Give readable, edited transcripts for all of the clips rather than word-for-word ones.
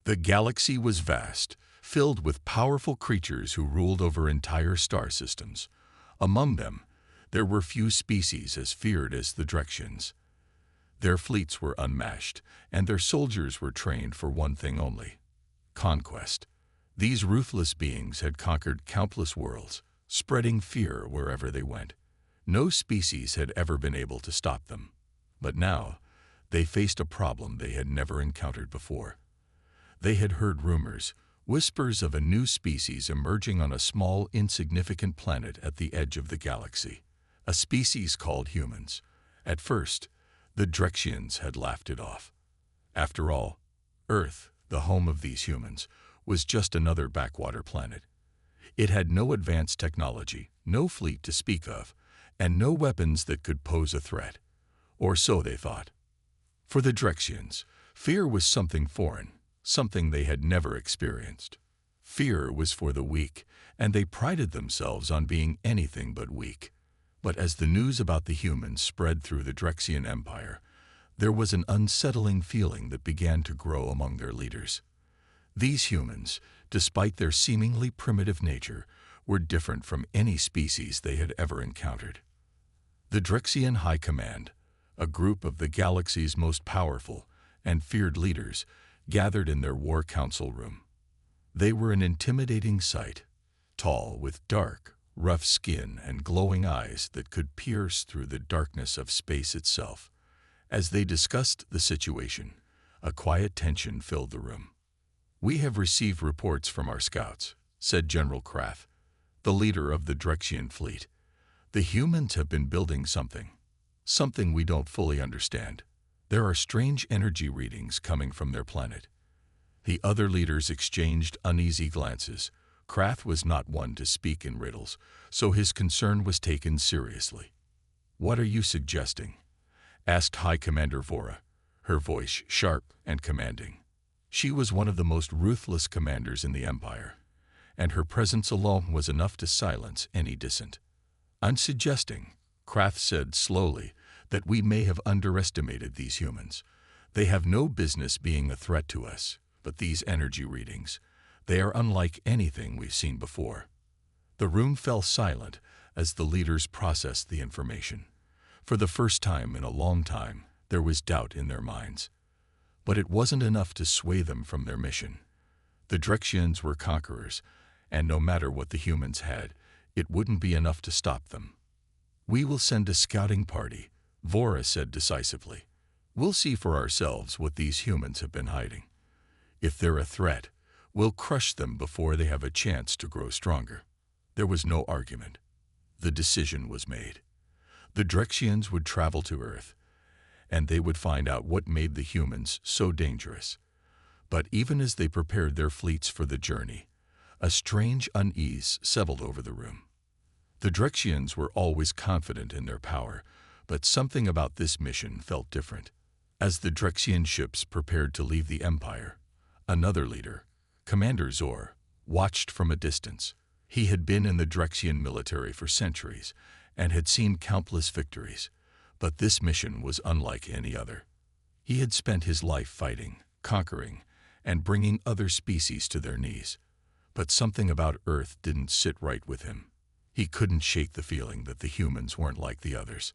The galaxy was vast, filled with powerful creatures who ruled over entire star systems. Among them, there were few species as feared as the Drexians. Their fleets were unmatched, and their soldiers were trained for one thing only: conquest. These ruthless beings had conquered countless worlds, spreading fear wherever they went. No species had ever been able to stop them. But now, they faced a problem they had never encountered before. They had heard rumors, whispers of a new species emerging on a small, insignificant planet at the edge of the galaxy. A species called humans. At first, the Drexians had laughed it off. After all, Earth, the home of these humans, was just another backwater planet. It had no advanced technology, no fleet to speak of, and no weapons that could pose a threat. Or so they thought. For the Drexians, fear was something foreign, something they had never experienced. Fear was for the weak, and they prided themselves on being anything but weak. But as the news about the humans spread through the Drexian Empire, there was an unsettling feeling that began to grow among their leaders. These humans, despite their seemingly primitive nature, were different from any species they had ever encountered. The Drexian High Command, a group of the galaxy's most powerful and feared leaders, gathered in their war council room. They were an intimidating sight, tall, with dark, rough skin and glowing eyes that could pierce through the darkness of space itself. As they discussed the situation, a quiet tension filled the room. "We have received reports from our scouts," said General Krath, the leader of the Drexian fleet. "The humans have been building something we don't fully understand. There are strange energy readings coming from their planet." The other leaders exchanged uneasy glances. Krath was not one to speak in riddles, so his concern was taken seriously. "What are you suggesting?" asked High Commander Vora, her voice sharp and commanding. She was one of the most ruthless commanders in the Empire, and her presence alone was enough to silence any dissent. "I'm suggesting," Krath said slowly, "that we may have underestimated these humans. They have no business being a threat to us, but these energy readings, they are unlike anything we've seen before." The room fell silent as the leaders processed the information. For the first time in a long time, there was doubt in their minds. But it wasn't enough to sway them from their mission. The Drexians were conquerors, and no matter what the humans had, it wouldn't be enough to stop them. "We will send a scouting party," Vora said decisively. "We'll see for ourselves what these humans have been hiding. If they're a threat, we'll crush them before they have a chance to grow stronger." There was no argument. The decision was made. The Drexians would travel to Earth, and they would find out what made the humans so dangerous. But even as they prepared their fleets for the journey, a strange unease settled over the room. The Drexians were always confident in their power, but something about this mission felt different. As the Drexian ships prepared to leave the Empire, another leader, Commander Zor, watched from a distance. He had been in the Drexian military for centuries and had seen countless victories. But this mission was unlike any other. He had spent his life fighting, conquering, and bringing other species to their knees. But something about Earth didn't sit right with him. He couldn't shake the feeling that the humans weren't like the others.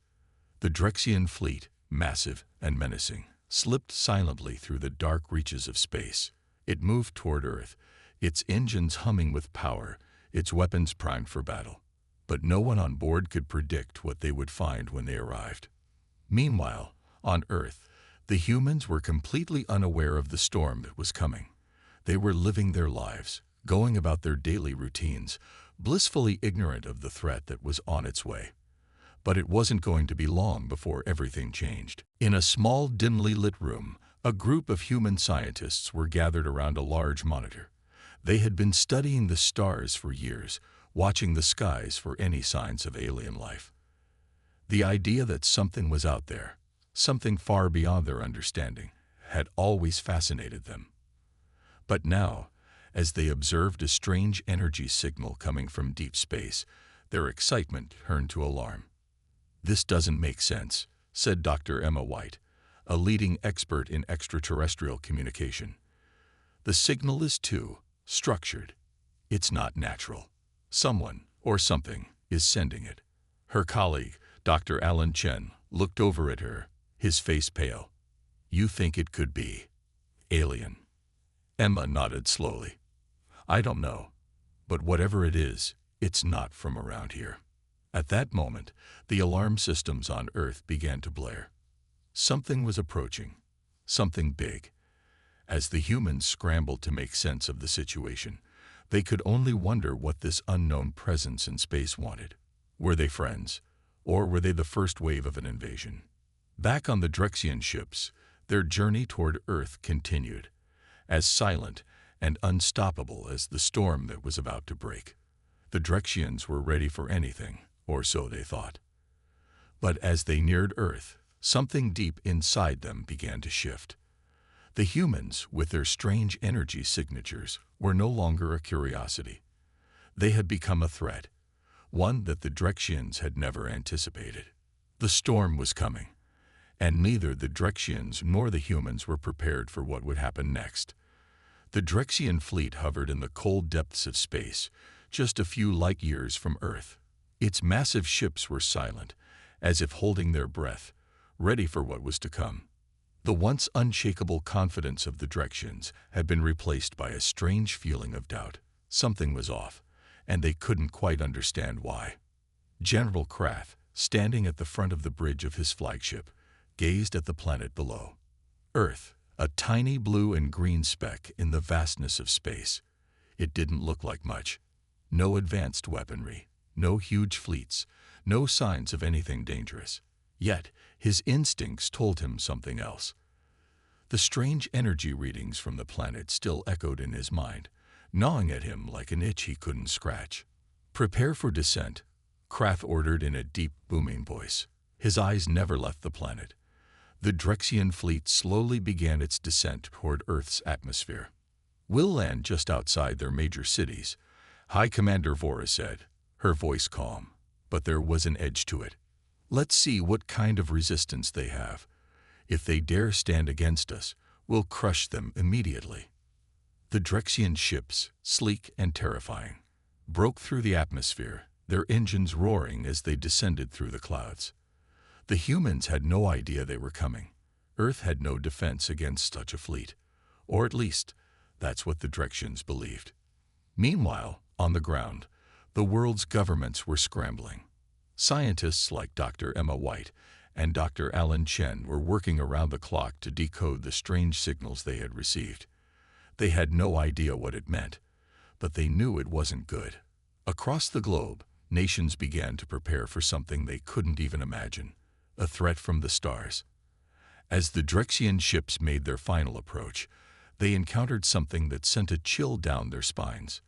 The Drexian fleet, massive and menacing, slipped silently through the dark reaches of space. It moved toward Earth, its engines humming with power, its weapons primed for battle. But no one on board could predict what they would find when they arrived. Meanwhile, on Earth, the humans were completely unaware of the storm that was coming. They were living their lives, going about their daily routines, blissfully ignorant of the threat that was on its way. But it wasn't going to be long before everything changed. In a small, dimly lit room, a group of human scientists were gathered around a large monitor. They had been studying the stars for years, watching the skies for any signs of alien life. The idea that something was out there, something far beyond their understanding, had always fascinated them. But now, as they observed a strange energy signal coming from deep space, their excitement turned to alarm. "This doesn't make sense," said Dr. Emma White, a leading expert in extraterrestrial communication. The signal is too structured. It's not natural. Someone or something is sending it. Her colleague, Dr. Alan Chen, looked over at her, his face pale. You think it could be alien? Emma nodded slowly. I don't know, but whatever it is, it's not from around here. At that moment, the alarm systems on Earth began to blare. Something was approaching, something big. As the humans scrambled to make sense of the situation, they could only wonder what this unknown presence in space wanted. Were they friends, or were they the first wave of an invasion? Back on the Drexian ships, their journey toward Earth continued, as silent and unstoppable as the storm that was about to break. The Drexians were ready for anything, or so they thought. But as they neared Earth, something deep inside them began to shift. The humans, with their strange energy signatures, were no longer a curiosity. They had become a threat, one that the Drexians had never anticipated. The storm was coming, and neither the Drexians nor the humans were prepared for what would happen next. The Drexian fleet hovered in the cold depths of space, just a few light years from Earth. Its massive ships were silent, as if holding their breath, ready for what was to come. The once unshakable confidence of the Drexians had been replaced by a strange feeling of doubt. Something was off, and they couldn't quite understand why. General Krath, standing at the front of the bridge of his flagship, gazed at the planet below. Earth, a tiny blue and green speck in the vastness of space. It didn't look like much. No advanced weaponry, no huge fleets, no signs of anything dangerous. Yet, his instincts told him something else. The strange energy readings from the planet still echoed in his mind, gnawing at him like an itch he couldn't scratch. Prepare for descent, Krath ordered in a deep, booming voice. His eyes never left the planet. The Drexian fleet slowly began its descent toward Earth's atmosphere. We'll land just outside their major cities, High Commander Vora said, her voice calm, but there was an edge to it. Let's see what kind of resistance they have. If they dare stand against us, we'll crush them immediately. The Drexian ships, sleek and terrifying, broke through the atmosphere, their engines roaring as they descended through the clouds. The humans had no idea they were coming. Earth had no defense against such a fleet, or at least, that's what the Drexians believed. Meanwhile, on the ground, the world's governments were scrambling. Scientists like Dr. Emma White and Dr. Alan Chen were working around the clock to decode the strange signals they had received. They had no idea what it meant, but they knew it wasn't good. Across the globe, nations began to prepare for something they couldn't even imagine, a threat from the stars. As the Drexian ships made their final approach, they encountered something that sent a chill down their spines.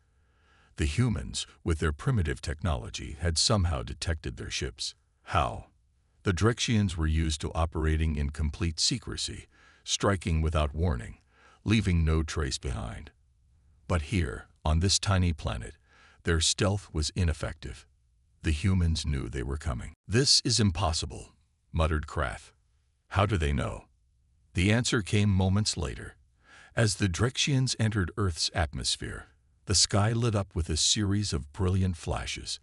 The humans, with their primitive technology, had somehow detected their ships. How? The Drexians were used to operating in complete secrecy, striking without warning, leaving no trace behind. But here, on this tiny planet, their stealth was ineffective. The humans knew they were coming. This is impossible, muttered Krath. How do they know? The answer came moments later. As the Drexians entered Earth's atmosphere, the sky lit up with a series of brilliant flashes.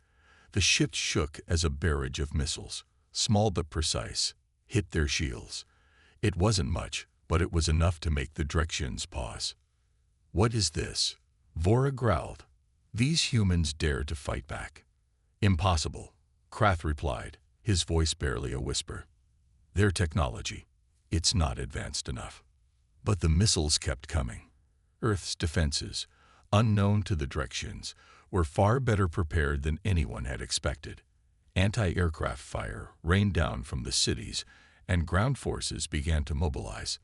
The ships shook as a barrage of missiles, small but precise, hit their shields. It wasn't much, but it was enough to make the Drexians pause. What is this? Vora growled. These humans dared to fight back. Impossible, Krath replied, his voice barely a whisper. Their technology, it's not advanced enough. But the missiles kept coming. Earth's defenses, unknown to the Drexians, were far better prepared than anyone had expected. Anti-aircraft fire rained down from the cities, and ground forces began to mobilize.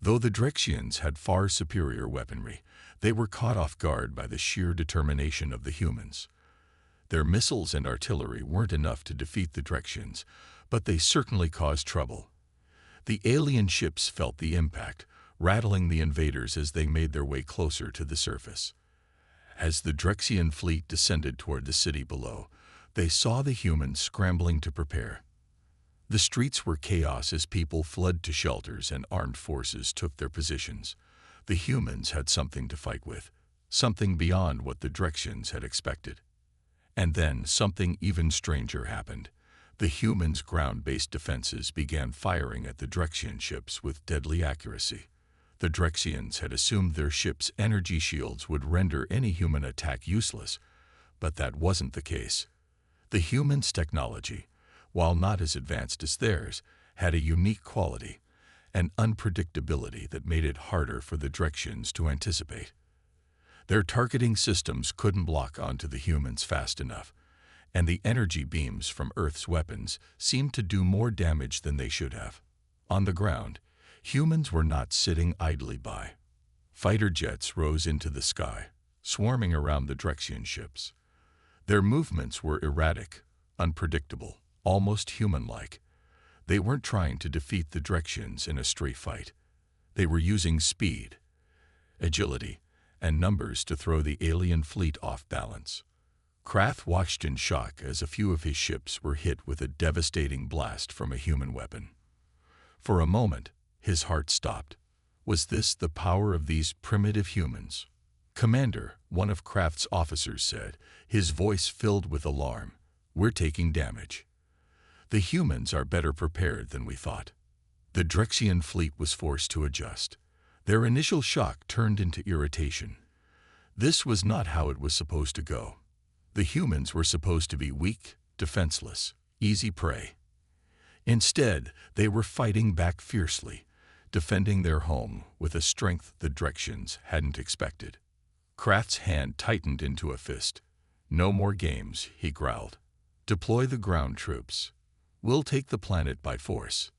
Though the Drexians had far superior weaponry, they were caught off guard by the sheer determination of the humans. Their missiles and artillery weren't enough to defeat the Drexians, but they certainly caused trouble. The alien ships felt the impact, rattling the invaders as they made their way closer to the surface. As the Drexian fleet descended toward the city below, they saw the humans scrambling to prepare. The streets were chaos as people fled to shelters and armed forces took their positions. The The humans had something to fight with, something beyond what the Drexians had expected. And then something even stranger happened. The humans' ground-based defenses began firing at the Drexian ships with deadly accuracy. The Drexians had assumed their ships' energy shields would render any human attack useless, but that wasn't the case. The humans' technology, while not as advanced as theirs, had a unique quality, an unpredictability that made it harder for the Drexians to anticipate. Their targeting systems couldn't block onto the humans fast enough, and the energy beams from Earth's weapons seemed to do more damage than they should have. On the ground, humans were not sitting idly by. Fighter jets rose into the sky, swarming around the Drexian ships. Their movements were erratic, unpredictable, almost human-like. They weren't trying to defeat the Drexians in a straight fight. They were using speed, agility, and numbers to throw the alien fleet off balance. Krath watched in shock as a few of his ships were hit with a devastating blast from a human weapon. For a moment, his heart stopped. Was this the power of these primitive humans? "Commander," one of Kraft's officers said, his voice filled with alarm, "we're taking damage. The humans are better prepared than we thought." The Drexian fleet was forced to adjust. Their initial shock turned into irritation. This was not how it was supposed to go. The humans were supposed to be weak, defenseless, easy prey. Instead, they were fighting back fiercely, defending their home with a strength the Drexians hadn't expected. Kraft's hand tightened into a fist. "No more games," he growled. "Deploy the ground troops. We'll take the planet by force."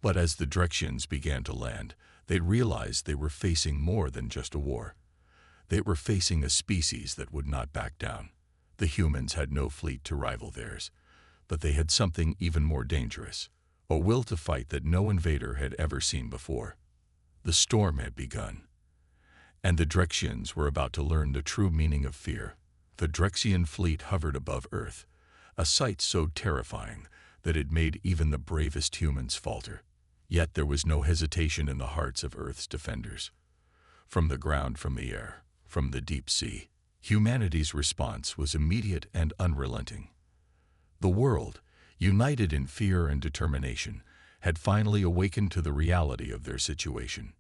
But as the Drexians began to land, they realized they were facing more than just a war. They were facing a species that would not back down. The humans had no fleet to rival theirs, but they had something even more dangerous, a will to fight that no invader had ever seen before. The storm had begun, and the Drexians were about to learn the true meaning of fear. The Drexian fleet hovered above Earth, a sight so terrifying that it made even the bravest humans falter. Yet there was no hesitation in the hearts of Earth's defenders. From the ground, from the air, from the deep sea, humanity's response was immediate and unrelenting. The world, united in fear and determination, had finally awakened to the reality of their situation.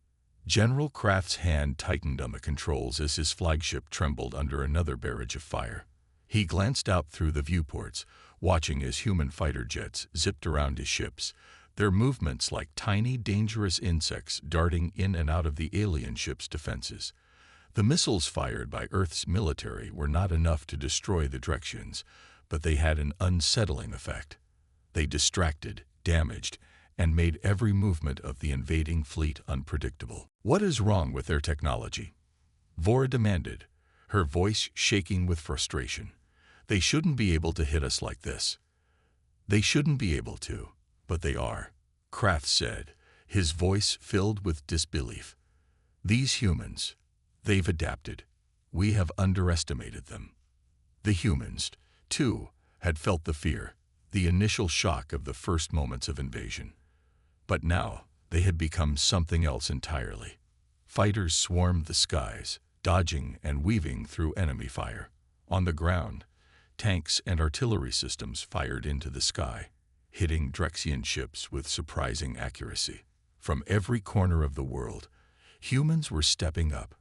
General Kraft's hand tightened on the controls as his flagship trembled under another barrage of fire. He glanced out through the viewports, watching as human fighter jets zipped around his ships, their movements like tiny, dangerous insects darting in and out of the alien ship's defenses. The missiles fired by Earth's military were not enough to destroy the Drexians, but they had an unsettling effect. They distracted, damaged, and made every movement of the invading fleet unpredictable. "What is wrong with their technology?" Vora demanded, her voice shaking with frustration. "They shouldn't be able to hit us like this." "They shouldn't be able to, but they are," Kraft said, his voice filled with disbelief. "These humans, they've adapted. We have underestimated them." The humans, too, had felt the fear, the initial shock of the first moments of invasion. But now they had become something else entirely. Fighters swarmed the skies, dodging and weaving through enemy fire. On the ground, tanks and artillery systems fired into the sky, hitting Drexian ships with surprising accuracy. From every corner of the world, humans were stepping up,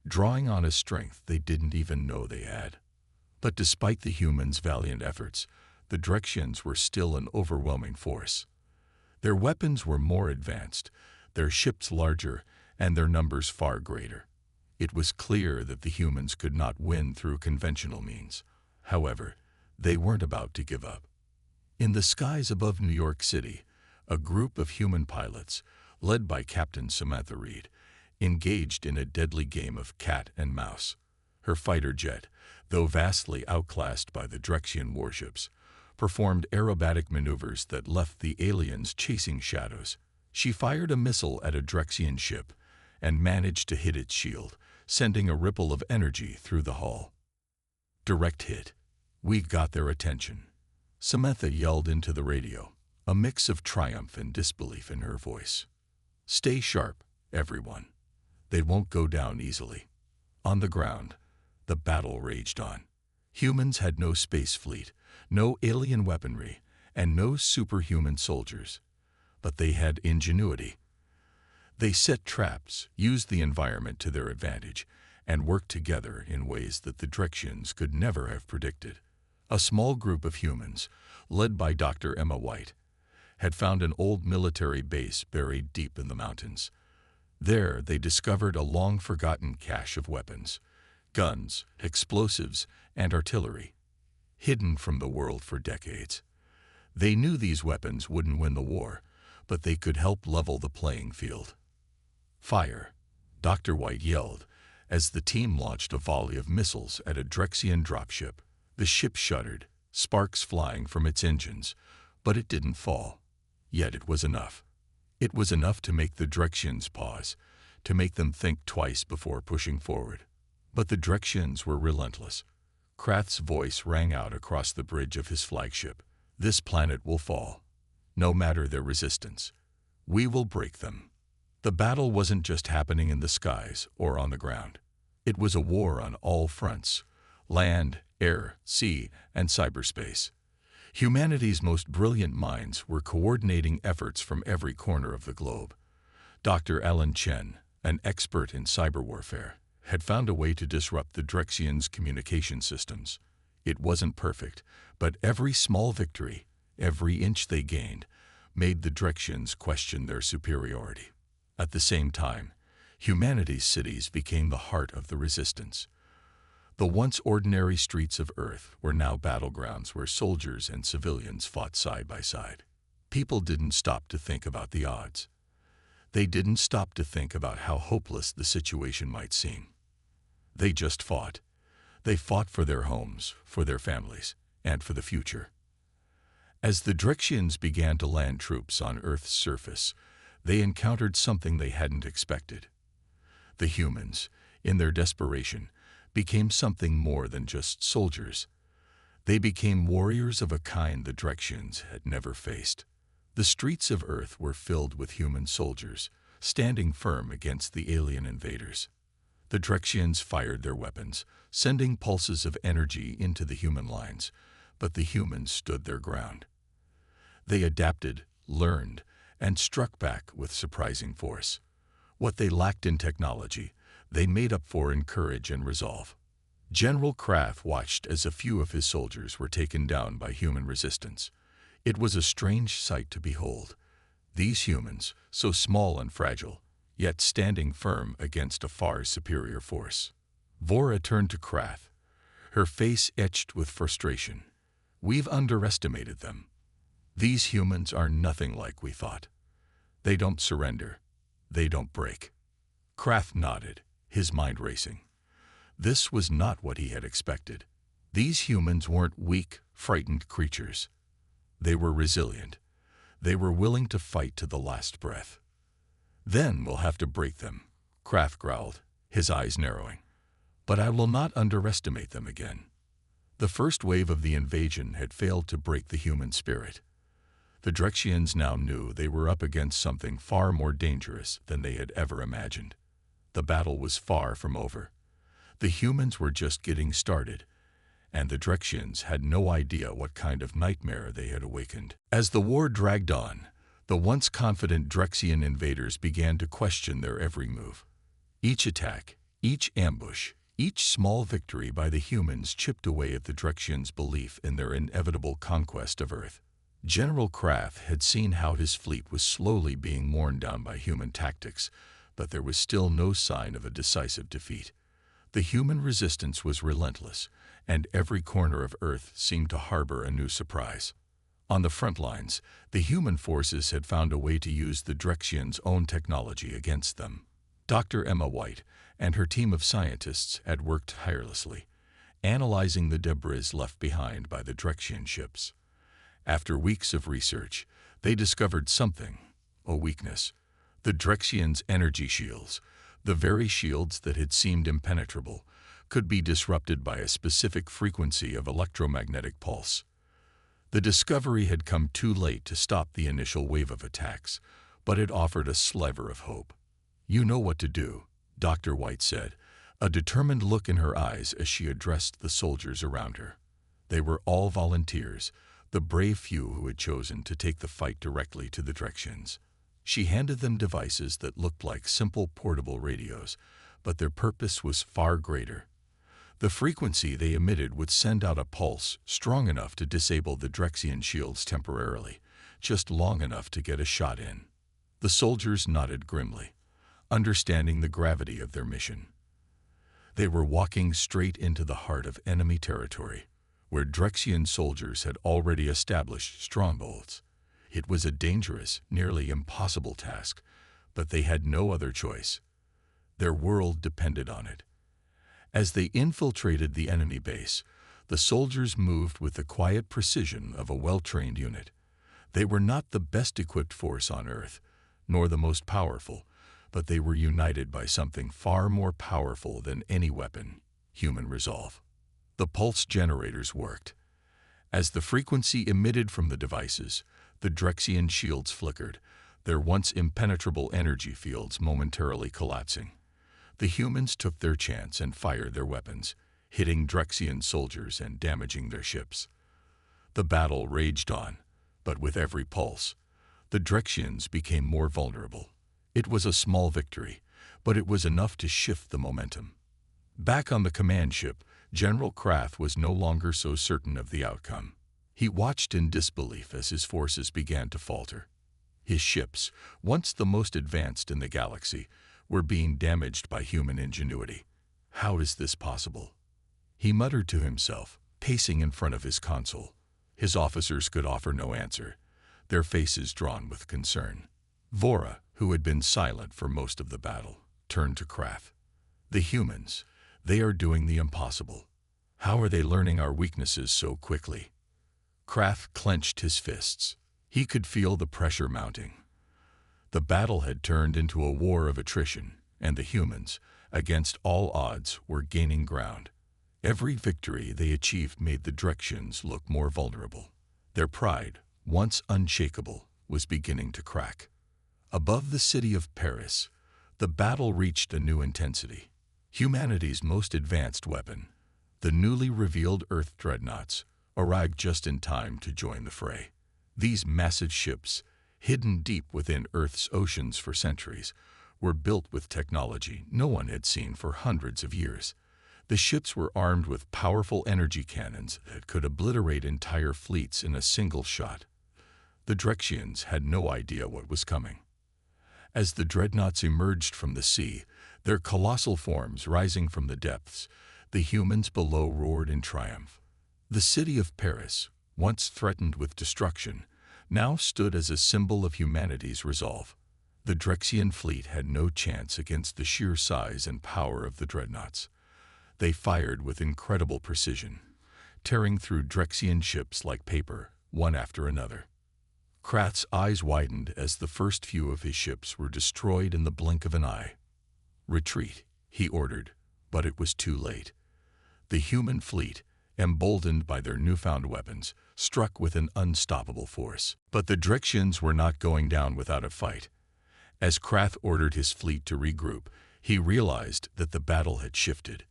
drawing on a strength they didn't even know they had. But despite the humans' valiant efforts, the Drexians were still an overwhelming force. Their weapons were more advanced, their ships larger, and their numbers far greater. It was clear that the humans could not win through conventional means. However, they weren't about to give up. In the skies above New York City, a group of human pilots, led by Captain Samantha Reed, engaged in a deadly game of cat and mouse. Her fighter jet, though vastly outclassed by the Drexian warships, performed aerobatic maneuvers that left the aliens chasing shadows. She fired a missile at a Drexian ship and managed to hit its shield, sending a ripple of energy through the hull. "Direct hit. We got their attention," Samantha yelled into the radio, a mix of triumph and disbelief in her voice. "Stay sharp, everyone. They won't go down easily. On the ground, the battle raged on. Humans had no space fleet, no alien weaponry, and no superhuman soldiers. But they had ingenuity. They set traps, used the environment to their advantage, and worked together in ways that the Drexians could never have predicted. A small group of humans, led by Dr. Emma White, had found an old military base buried deep in the mountains. There they discovered a long-forgotten cache of weapons, guns, explosives, and artillery, hidden from the world for decades. They knew these weapons wouldn't win the war, but they could help level the playing field. "Fire!" Dr. White yelled as the team launched a volley of missiles at a Drexian dropship. The ship shuddered, sparks flying from its engines, but it didn't fall. Yet it was enough. It was enough to make the Drexians pause, to make them think twice before pushing forward. But the Drexians were relentless. Krath's voice rang out across the bridge of his flagship. "This planet will fall, no matter their resistance. We will break them." The battle wasn't just happening in the skies or on the ground. It was a war on all fronts: land, air, sea, and cyberspace. Humanity's most brilliant minds were coordinating efforts from every corner of the globe. Dr. Alan Chen, an expert in cyber warfare, had found a way to disrupt the Drexians' communication systems. It wasn't perfect, but every small victory, every inch they gained, made the Drexians question their superiority. At the same time, humanity's cities became the heart of the resistance. The once ordinary streets of Earth were now battlegrounds where soldiers and civilians fought side by side. People didn't stop to think about the odds. They didn't stop to think about how hopeless the situation might seem. They just fought. They fought for their homes, for their families, and for the future. As the Drexians began to land troops on Earth's surface, they encountered something they hadn't expected. The humans, in their desperation, became something more than just soldiers. They became warriors of a kind the Drexians had never faced. The streets of Earth were filled with human soldiers, standing firm against the alien invaders. The Drexians fired their weapons, sending pulses of energy into the human lines, but the humans stood their ground. They adapted, learned, and struck back with surprising force. What they lacked in technology, they made up for in courage and resolve. General Krath watched as a few of his soldiers were taken down by human resistance. It was a strange sight to behold. These humans, so small and fragile, yet standing firm against a far superior force. Vora turned to Krath, her face etched with frustration. "We've underestimated them. These humans are nothing like we thought. They don't surrender. They don't break." Krath nodded, his mind racing. This was not what he had expected. These humans weren't weak, frightened creatures. They were resilient. They were willing to fight to the last breath. "Then we'll have to break them," Krath growled, his eyes narrowing. "But I will not underestimate them again." The first wave of the invasion had failed to break the human spirit. The Drexians now knew they were up against something far more dangerous than they had ever imagined. The battle was far from over. The humans were just getting started, and the Drexians had no idea what kind of nightmare they had awakened. As the war dragged on, the once confident Drexian invaders began to question their every move. Each attack, each ambush, each small victory by the humans chipped away at the Drexians' belief in their inevitable conquest of Earth. General Krath had seen how his fleet was slowly being worn down by human tactics, but there was still no sign of a decisive defeat. The human resistance was relentless, and every corner of Earth seemed to harbor a new surprise. On the front lines, the human forces had found a way to use the Drexians' own technology against them. Dr. Emma White and her team of scientists had worked tirelessly, analyzing the debris left behind by the Drexian ships. After weeks of research, they discovered something, a weakness. The Drexians' energy shields, the very shields that had seemed impenetrable, could be disrupted by a specific frequency of electromagnetic pulse. The discovery had come too late to stop the initial wave of attacks, but it offered a sliver of hope. "You know what to do," Dr. White said, a determined look in her eyes as she addressed the soldiers around her. They were all volunteers, the brave few who had chosen to take the fight directly to the Drexians. She handed them devices that looked like simple portable radios, but their purpose was far greater. The frequency they emitted would send out a pulse strong enough to disable the Drexian shields temporarily, just long enough to get a shot in. The soldiers nodded grimly, understanding the gravity of their mission. They were walking straight into the heart of enemy territory, where Drexian soldiers had already established strongholds. It was a dangerous, nearly impossible task, but they had no other choice. Their world depended on it. As they infiltrated the enemy base, the soldiers moved with the quiet precision of a well-trained unit. They were not the best-equipped force on Earth, nor the most powerful, but they were united by something far more powerful than any weapon: human resolve. The pulse generators worked. As the frequency emitted from the devices, the Drexian shields flickered, their once impenetrable energy fields momentarily collapsing. The humans took their chance and fired their weapons, hitting Drexian soldiers and damaging their ships. The battle raged on, but with every pulse, the Drexians became more vulnerable. It was a small victory, but it was enough to shift the momentum. Back on the command ship, General Krath was no longer so certain of the outcome. He watched in disbelief as his forces began to falter. His ships, once the most advanced in the galaxy, were being damaged by human ingenuity. How is this possible? He muttered to himself, pacing in front of his console. His officers could offer no answer, their faces drawn with concern. Vora, who had been silent for most of the battle, turned to Krath. The humans, they are doing the impossible. How are they learning our weaknesses so quickly? Krath clenched his fists. He could feel the pressure mounting. The battle had turned into a war of attrition, and the humans, against all odds, were gaining ground. Every victory they achieved made the Drexians look more vulnerable. Their pride, once unshakable, was beginning to crack. Above the city of Paris, the battle reached a new intensity. Humanity's most advanced weapon, the newly revealed Earth dreadnoughts, arrived just in time to join the fray. These massive ships, hidden deep within Earth's oceans for centuries, were built with technology no one had seen for hundreds of years. The ships were armed with powerful energy cannons that could obliterate entire fleets in a single shot. The Drexians had no idea what was coming. As the dreadnoughts emerged from the sea, their colossal forms rising from the depths, the humans below roared in triumph. The city of Paris, once threatened with destruction, now stood as a symbol of humanity's resolve. The Drexian fleet had no chance against the sheer size and power of the dreadnoughts. They fired with incredible precision, tearing through Drexian ships like paper, one after another. Krath's eyes widened as the first few of his ships were destroyed in the blink of an eye. "Retreat," he ordered, but it was too late. The human fleet, emboldened by their newfound weapons, struck with an unstoppable force. But the Drexians were not going down without a fight. As Krath ordered his fleet to regroup, he realized that the battle had shifted.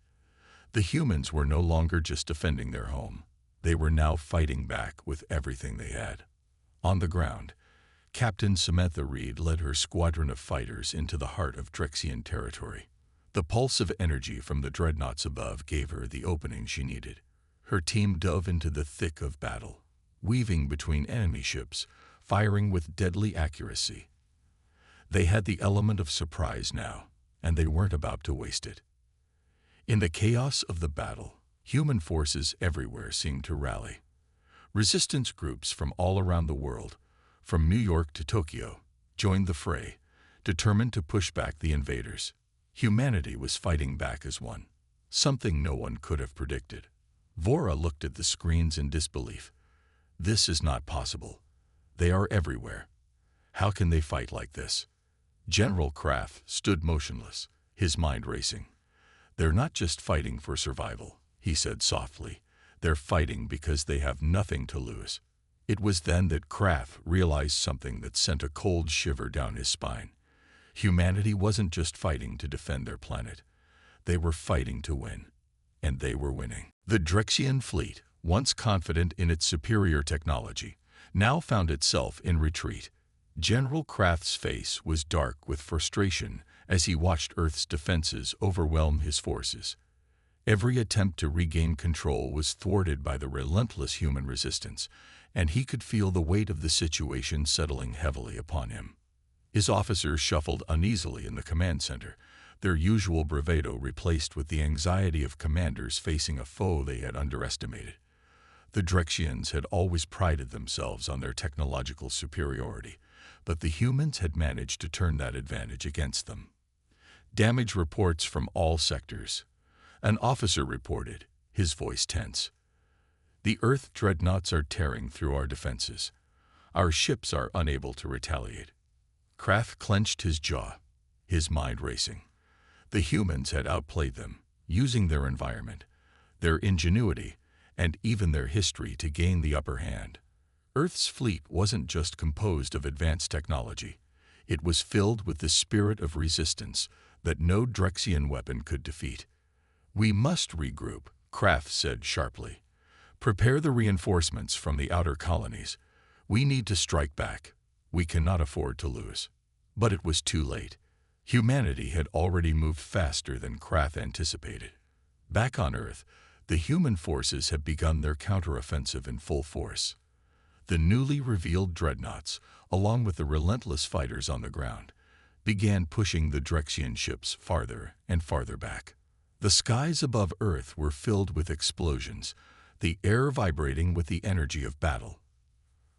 The humans were no longer just defending their home. They were now fighting back with everything they had. On the ground, Captain Samantha Reed led her squadron of fighters into the heart of Drexian territory. The pulse of energy from the dreadnoughts above gave her the opening she needed. Her team dove into the thick of battle, weaving between enemy ships, firing with deadly accuracy. They had the element of surprise now, and they weren't about to waste it. In the chaos of the battle, human forces everywhere seemed to rally. Resistance groups from all around the world, from New York to Tokyo, joined the fray, determined to push back the invaders. Humanity was fighting back as one, something no one could have predicted. Vora looked at the screens in disbelief. This is not possible. They are everywhere. How can they fight like this? General Krath stood motionless, his mind racing. They're not just fighting for survival, he said softly. They're fighting because they have nothing to lose. It was then that Krath realized something that sent a cold shiver down his spine. Humanity wasn't just fighting to defend their planet. They were fighting to win. And they were winning. The Drexian fleet, once confident in its superior technology, now found itself in retreat. General Kraft's face was dark with frustration as he watched Earth's defenses overwhelm his forces. Every attempt to regain control was thwarted by the relentless human resistance, and he could feel the weight of the situation settling heavily upon him. His officers shuffled uneasily in the command center, their usual bravado replaced with the anxiety of commanders facing a foe they had underestimated. The Drexians had always prided themselves on their technological superiority, but the humans had managed to turn that advantage against them. Damage reports from all sectors. An officer reported, his voice tense. The Earth dreadnoughts are tearing through our defenses. Our ships are unable to retaliate. Kraft clenched his jaw, his mind racing. The humans had outplayed them, using their environment, their ingenuity, and even their history to gain the upper hand. Earth's fleet wasn't just composed of advanced technology. It was filled with the spirit of resistance that no Drexian weapon could defeat. "We must regroup," Kraft said sharply. "Prepare the reinforcements from the outer colonies. We need to strike back. We cannot afford to lose." But it was too late. Humanity had already moved faster than Kraft anticipated. Back on Earth, the human forces had begun their counteroffensive in full force. The newly revealed dreadnoughts, along with the relentless fighters on the ground, began pushing the Drexian ships farther and farther back. The skies above Earth were filled with explosions, the air vibrating with the energy of battle.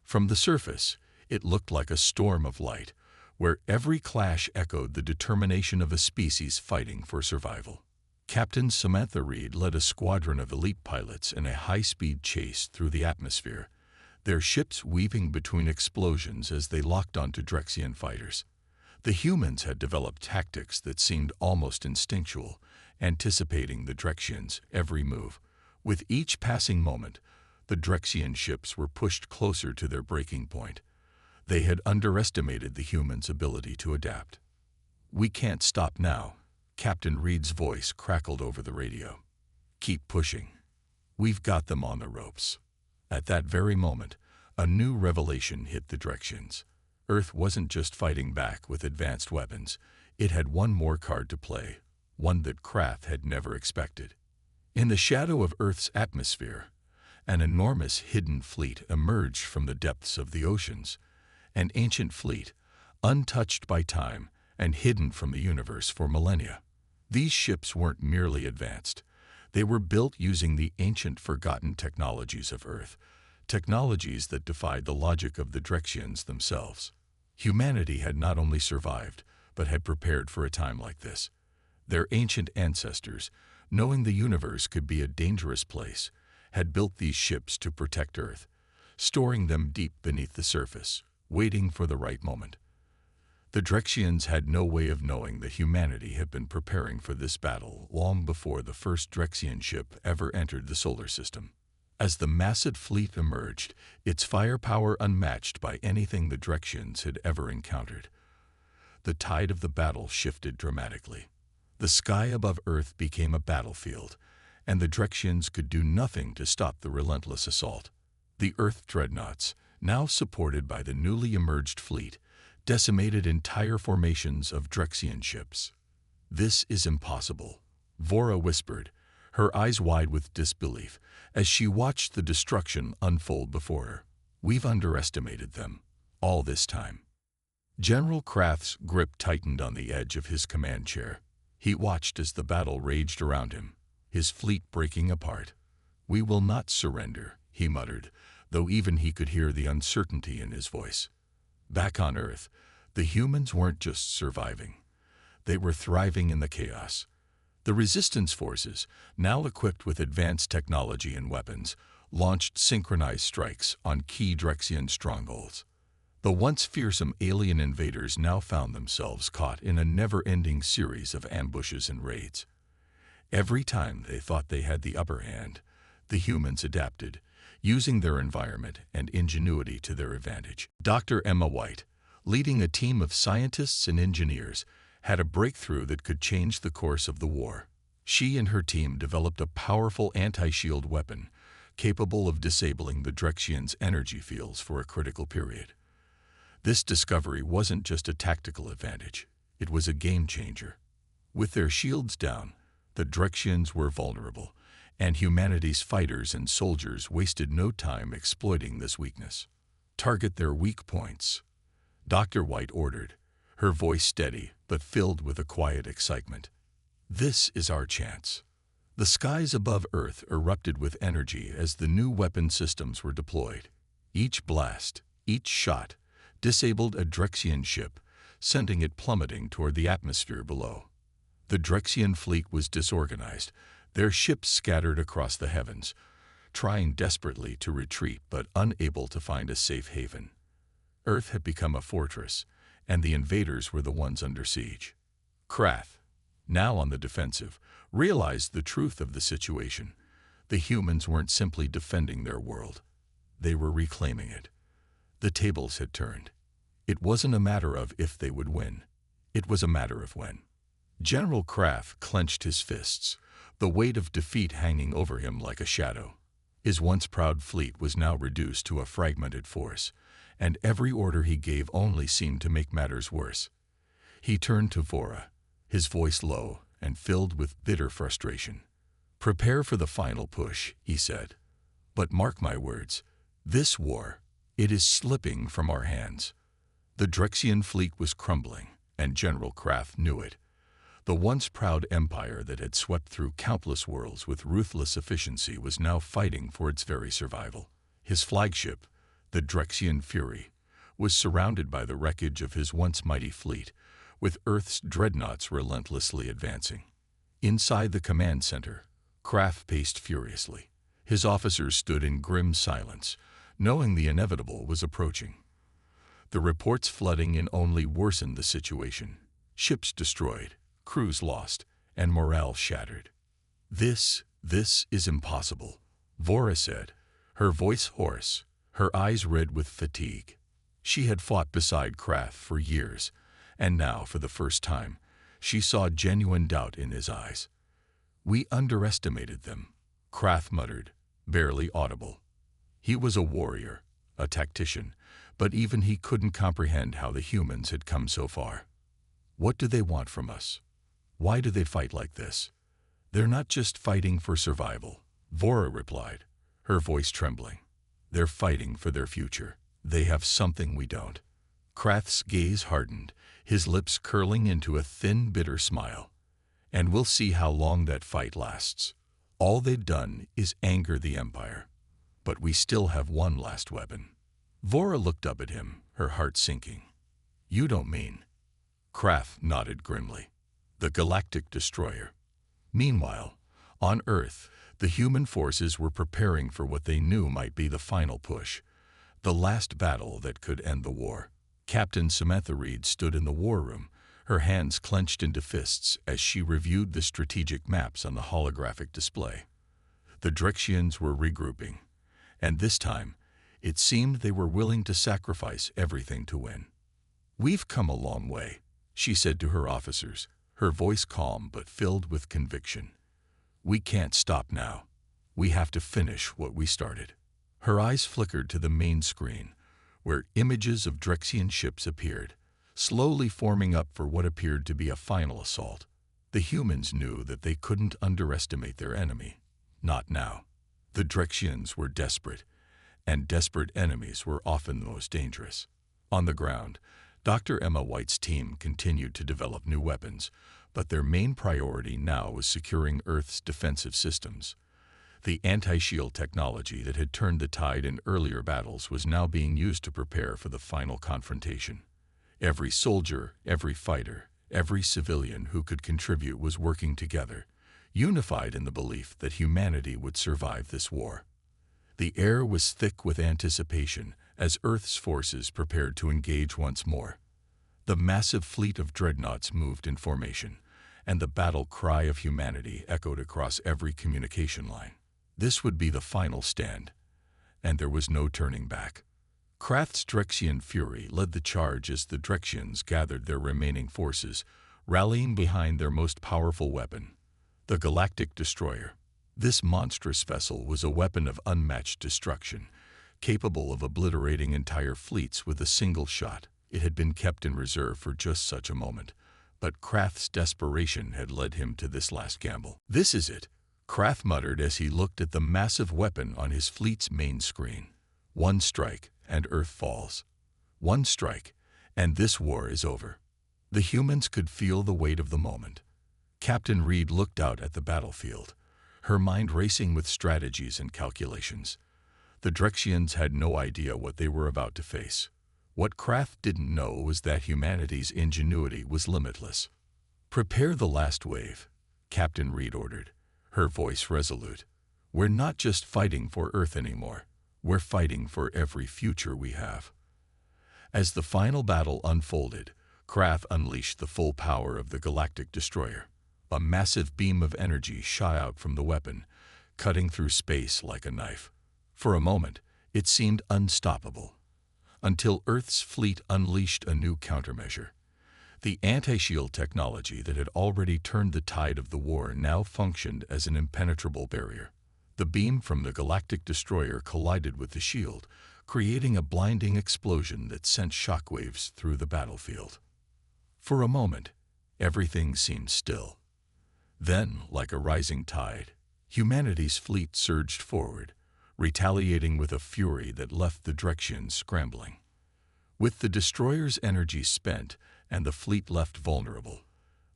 From the surface, it looked like a storm of light, where every clash echoed the determination of a species fighting for survival. Captain Samantha Reed led a squadron of elite pilots in a high-speed chase through the atmosphere, their ships weaving between explosions as they locked onto Drexian fighters. The humans had developed tactics that seemed almost instinctual, anticipating the Drexians' every move. With each passing moment, the Drexian ships were pushed closer to their breaking point. They had underestimated the humans' ability to adapt. "We can't stop now," Captain Reed's voice crackled over the radio. "Keep pushing. We've got them on the ropes." At that very moment, a new revelation hit the Drexians. Earth wasn't just fighting back with advanced weapons. It had one more card to play, one that Kraft had never expected. In the shadow of Earth's atmosphere, an enormous hidden fleet emerged from the depths of the oceans. An ancient fleet, untouched by time and hidden from the universe for millennia. These ships weren't merely advanced. They were built using the ancient forgotten technologies of Earth, technologies that defied the logic of the Drexians themselves. Humanity had not only survived, but had prepared for a time like this. Their ancient ancestors, knowing the universe could be a dangerous place, had built these ships to protect Earth, storing them deep beneath the surface, waiting for the right moment. The Drexians had no way of knowing that humanity had been preparing for this battle long before the first Drexian ship ever entered the solar system. As the massive fleet emerged, its firepower unmatched by anything the Drexians had ever encountered, the tide of the battle shifted dramatically. The sky above Earth became a battlefield, and the Drexians could do nothing to stop the relentless assault. The Earth dreadnoughts, now supported by the newly emerged fleet, decimated entire formations of Drexian ships. "This is impossible," Vora whispered, her eyes wide with disbelief, as she watched the destruction unfold before her. "We've underestimated them, all this time." General Kraft's grip tightened on the edge of his command chair. He watched as the battle raged around him, his fleet breaking apart. "We will not surrender," he muttered, though even he could hear the uncertainty in his voice. Back on Earth, the humans weren't just surviving. They were thriving in the chaos. The resistance forces, now equipped with advanced technology and weapons, launched synchronized strikes on key Drexian strongholds. The once fearsome alien invaders now found themselves caught in a never-ending series of ambushes and raids. Every time they thought they had the upper hand, the humans adapted, using their environment and ingenuity to their advantage. Dr. Emma White, leading a team of scientists and engineers, had a breakthrough that could change the course of the war. She and her team developed a powerful anti-shield weapon capable of disabling the Drexians' energy fields for a critical period. This discovery wasn't just a tactical advantage, it was a game-changer. With their shields down, the Drexians were vulnerable, and humanity's fighters and soldiers wasted no time exploiting this weakness. Target their weak points, Dr. White ordered, her voice steady but filled with a quiet excitement. This is our chance. The skies above Earth erupted with energy as the new weapon systems were deployed. Each blast, each shot, disabled a Drexian ship, sending it plummeting toward the atmosphere below. The Drexian fleet was disorganized, their ships scattered across the heavens, trying desperately to retreat but unable to find a safe haven. Earth had become a fortress, and the invaders were the ones under siege. Krath, now on the defensive, realized the truth of the situation. The humans weren't simply defending their world. They were reclaiming it. The tables had turned. It wasn't a matter of if they would win. It was a matter of when. General Krath clenched his fists, the weight of defeat hanging over him like a shadow. His once proud fleet was now reduced to a fragmented force, and every order he gave only seemed to make matters worse. He turned to Vora, his voice low and filled with bitter frustration. "Prepare for the final push," he said. "But mark my words, this war, it is slipping from our hands." The Drexian fleet was crumbling, and General Krath knew it. The once proud empire that had swept through countless worlds with ruthless efficiency was now fighting for its very survival. His flagship, the Drexian Fury, was surrounded by the wreckage of his once mighty fleet, with Earth's dreadnoughts relentlessly advancing. Inside the command center, Krath paced furiously. His officers stood in grim silence, knowing the inevitable was approaching. The reports flooding in only worsened the situation. Ships destroyed, crews lost, and morale shattered. This is impossible," Vora said, her voice hoarse, her eyes red with fatigue. She had fought beside Krath for years, and now, for the first time, she saw genuine doubt in his eyes. "We underestimated them," Krath muttered, barely audible. He was a warrior, a tactician, but even he couldn't comprehend how the humans had come so far. "What do they want from us? Why do they fight like this?" "They're not just fighting for survival," Vora replied, her voice trembling. "They're fighting for their future. They have something we don't." Krath's gaze hardened, his lips curling into a thin, bitter smile. "And we'll see how long that fight lasts. All they've done is anger the Empire. But we still have one last weapon." Vora looked up at him, her heart sinking. "You don't mean—" Krath nodded grimly. "The Galactic destroyer." Meanwhile, on Earth, the human forces were preparing for what they knew might be the final push, the last battle that could end the war. Captain Samantha Reed stood in the war room, her hands clenched into fists as she reviewed the strategic maps on the holographic display. The Drexians were regrouping, and this time, it seemed they were willing to sacrifice everything to win. "We've come a long way," she said to her officers, her voice calm but filled with conviction. "We can't stop now. We have to finish what we started." Her eyes flickered to the main screen, where images of Drexian ships appeared, slowly forming up for what appeared to be a final assault. The humans knew that they couldn't underestimate their enemy. Not now. The Drexians were desperate, and desperate enemies were often the most dangerous. On the ground, Dr. Emma White's team continued to develop new weapons, but their main priority now was securing Earth's defensive systems. The anti-shield technology that had turned the tide in earlier battles was now being used to prepare for the final confrontation. Every soldier, every fighter, every civilian who could contribute was working together, unified in the belief that humanity would survive this war. The air was thick with anticipation as Earth's forces prepared to engage once more. The massive fleet of dreadnoughts moved in formation, and the battle cry of humanity echoed across every communication line. This would be the final stand, and there was no turning back. Krath's Drexian fury led the charge as the Drexians gathered their remaining forces, rallying behind their most powerful weapon, the Galactic Destroyer. This monstrous vessel was a weapon of unmatched destruction, capable of obliterating entire fleets with a single shot. It had been kept in reserve for just such a moment, but Krath's desperation had led him to this last gamble. "This is it," Krath muttered as he looked at the massive weapon on his fleet's main screen. "One strike, and Earth falls. One strike, and this war is over." The humans could feel the weight of the moment. Captain Reed looked out at the battlefield, her mind racing with strategies and calculations. The Drexians had no idea what they were about to face. What Krath didn't know was that humanity's ingenuity was limitless. "Prepare the last wave," Captain Reed ordered, her voice resolute. "We're not just fighting for Earth anymore. We're fighting for every future we have." As the final battle unfolded, Krath unleashed the full power of the Galactic Destroyer. A massive beam of energy shot out from the weapon, cutting through space like a knife. For a moment, it seemed unstoppable, until Earth's fleet unleashed a new countermeasure. The anti-shield technology that had already turned the tide of the war now functioned as an impenetrable barrier. The beam from the Galactic Destroyer collided with the shield, creating a blinding explosion that sent shockwaves through the battlefield. For a moment, everything seemed still. Then, like a rising tide, humanity's fleet surged forward, retaliating with a fury that left the Drexians scrambling. With the destroyer's energy spent and the fleet left vulnerable,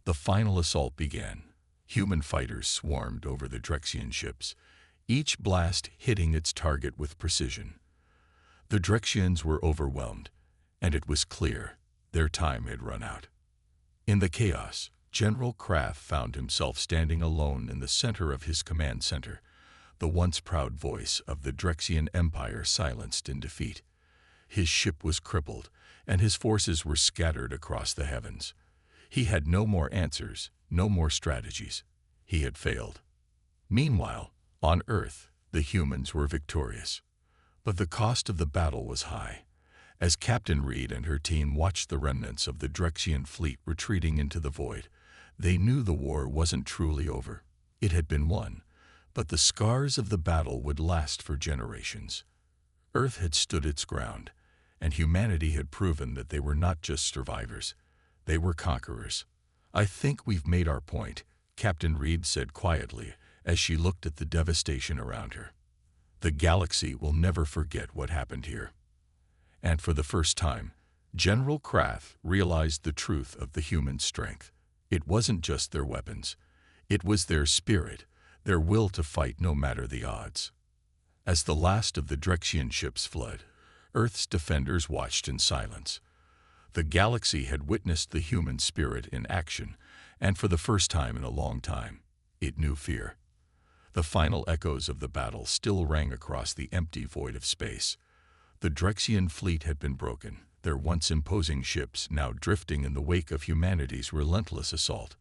the final assault began. Human fighters swarmed over the Drexian ships, each blast hitting its target with precision. The Drexians were overwhelmed, and it was clear their time had run out. In the chaos, General Krath found himself standing alone in the center of his command center, the once proud voice of the Drexian Empire silenced in defeat. His ship was crippled, and his forces were scattered across the heavens. He had no more answers, no more strategies. He had failed. Meanwhile, on Earth, the humans were victorious. But the cost of the battle was high. As Captain Reed and her team watched the remnants of the Drexian fleet retreating into the void, they knew the war wasn't truly over. It had been won, but the scars of the battle would last for generations. Earth had stood its ground, and humanity had proven that they were not just survivors. They were conquerors. "I think we've made our point," Captain Reed said quietly as she looked at the devastation around her. "The galaxy will never forget what happened here." And for the first time, General Krath realized the truth of the human strength. It wasn't just their weapons. It was their spirit, their will to fight no matter the odds. As the last of the Drexian ships fled, Earth's defenders watched in silence. The galaxy had witnessed the human spirit in action, and for the first time in a long time, it knew fear. The final echoes of the battle still rang across the empty void of space. The Drexian fleet had been broken, their once imposing ships now drifting in the wake of humanity's relentless assault.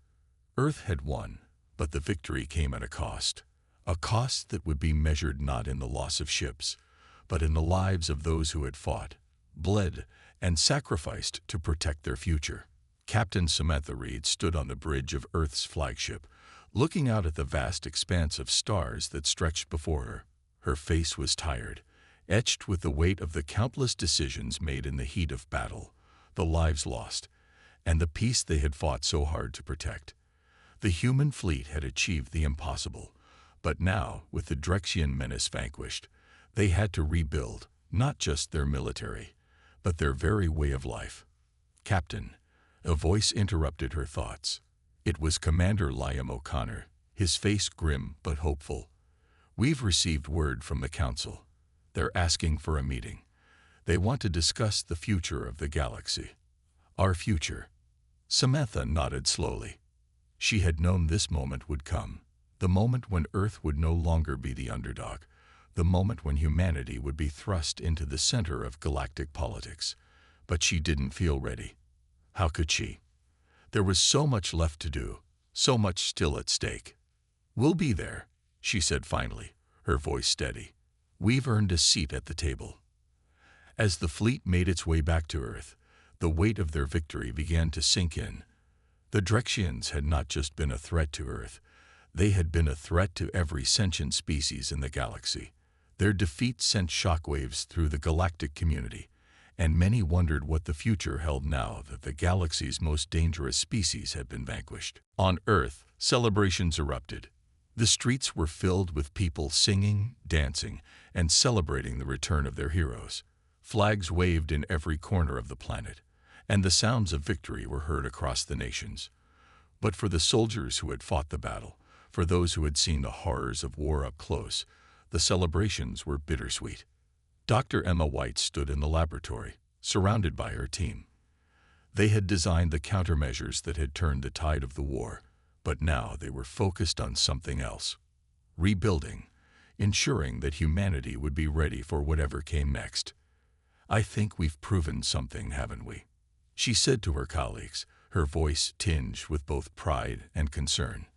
Earth had won, but the victory came at a cost that would be measured not in the loss of ships, but in the lives of those who had fought, bled, and sacrificed to protect their future. Captain Samantha Reed stood on the bridge of Earth's flagship, looking out at the vast expanse of stars that stretched before her. Her face was tired, etched with the weight of the countless decisions made in the heat of battle, the lives lost, and the peace they had fought so hard to protect. The human fleet had achieved the impossible, but now, with the Drexian menace vanquished, they had to rebuild not just their military, but their very way of life. "Captain," a voice interrupted her thoughts. It was Commander Liam O'Connor, his face grim but hopeful. "We've received word from the Council. They're asking for a meeting. They want to discuss the future of the galaxy. Our future." Samantha nodded slowly. She had known this moment would come, the moment when Earth would no longer be the underdog, the moment when humanity would be thrust into the center of galactic politics. But she didn't feel ready. How could she? There was so much left to do, so much still at stake. "We'll be there," she said finally, her voice steady. "We've earned a seat at the table." As the fleet made its way back to Earth, the weight of their victory began to sink in. The Drexians had not just been a threat to Earth, they had been a threat to every sentient species in the galaxy. Their defeat sent shockwaves through the galactic community, and many wondered what the future held now that the galaxy's most dangerous species had been vanquished. On Earth, celebrations erupted. The streets were filled with people singing, dancing, and celebrating the return of their heroes. Flags waved in every corner of the planet, and the sounds of victory were heard across the nations. But for the soldiers who had fought the battle, for those who had seen the horrors of war up close, the celebrations were bittersweet. Dr. Emma White stood in the laboratory, surrounded by her team. They had designed the countermeasures that had turned the tide of the war, but now they were focused on something else: rebuilding, ensuring that humanity would be ready for whatever came next. "I think we've proven something, haven't we?" she said to her colleagues, her voice tinged with both pride and concern.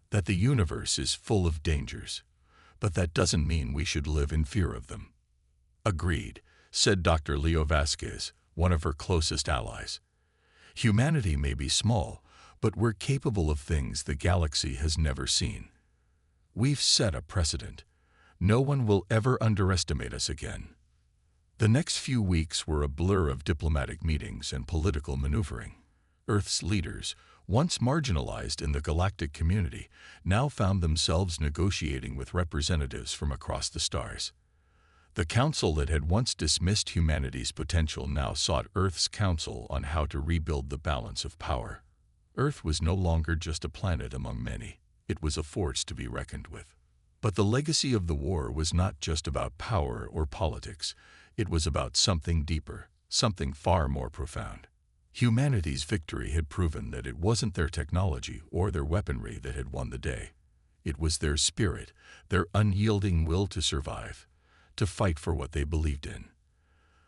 "That the universe is full of dangers, but that doesn't mean we should live in fear of them." "Agreed," said Dr. Leo Vasquez, one of her closest allies. "Humanity may be small, but we're capable of things the galaxy has never seen. We've set a precedent. No one will ever underestimate us again." The next few weeks were a blur of diplomatic meetings and political maneuvering. Earth's leaders, once marginalized in the galactic community, now found themselves negotiating with representatives from across the stars. The council that had once dismissed humanity's potential now sought Earth's counsel on how to rebuild the balance of power. Earth was no longer just a planet among many. It was a force to be reckoned with. But the legacy of the war was not just about power or politics. It was about something deeper, something far more profound. Humanity's victory had proven that it wasn't their technology or their weaponry that had won the day. It was their spirit, their unyielding will to survive, to fight for what they believed in.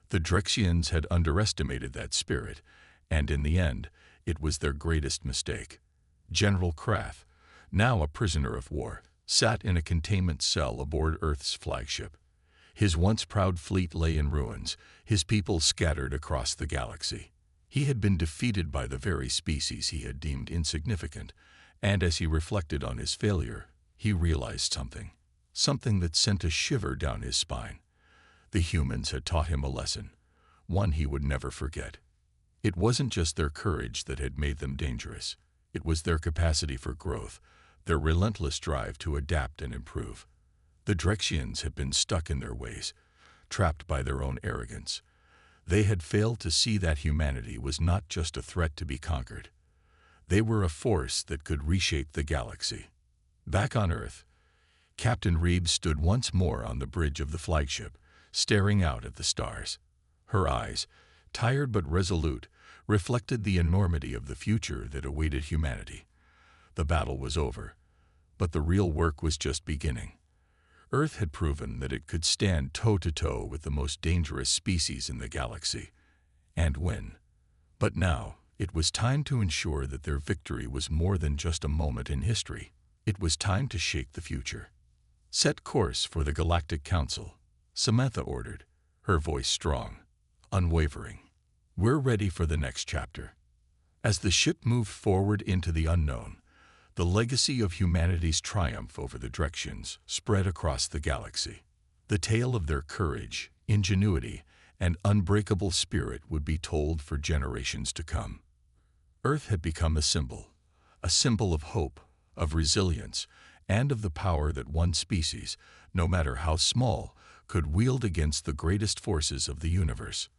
The Drexians had underestimated that spirit, and in the end, it was their greatest mistake. General Kraft, now a prisoner of war, sat in a containment cell aboard Earth's flagship. His once proud fleet lay in ruins, his people scattered across the galaxy. He had been defeated by the very species he had deemed insignificant, and as he reflected on his failure, he realized something that sent a shiver down his spine. The humans had taught him a lesson, one he would never forget. It wasn't just their courage that had made them dangerous. It was their capacity for growth, their relentless drive to adapt and improve. The Drexians had been stuck in their ways, trapped by their own arrogance. They had failed to see that humanity was not just a threat to be conquered. They were a force that could reshape the galaxy. Back on Earth, Captain Reeves stood once more on the bridge of the flagship, staring out at the stars. Her eyes, tired but resolute, reflected the enormity of the future that awaited humanity. The battle was over, but the real work was just beginning. Earth had proven that it could stand toe-to-toe with the most dangerous species in the galaxy, and win. But now, it was time to ensure that their victory was more than just a moment in history. It was time to shape the future. "Set course for the Galactic Council," Samantha ordered, her voice strong, unwavering. "We're ready for the next chapter." As the ship moved forward into the unknown, the legacy of humanity's triumph over the Drexians spread across the galaxy. The tale of their courage, ingenuity, and unbreakable spirit would be told for generations to come. Earth had become a symbol of hope, of resilience, and of the power that one species, no matter how small, could wield against the greatest forces of the universe.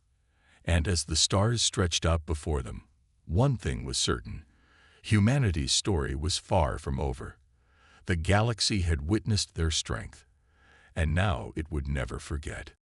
And as the stars stretched out before them, one thing was certain: humanity's story was far from over. The galaxy had witnessed their strength, and now it would never forget.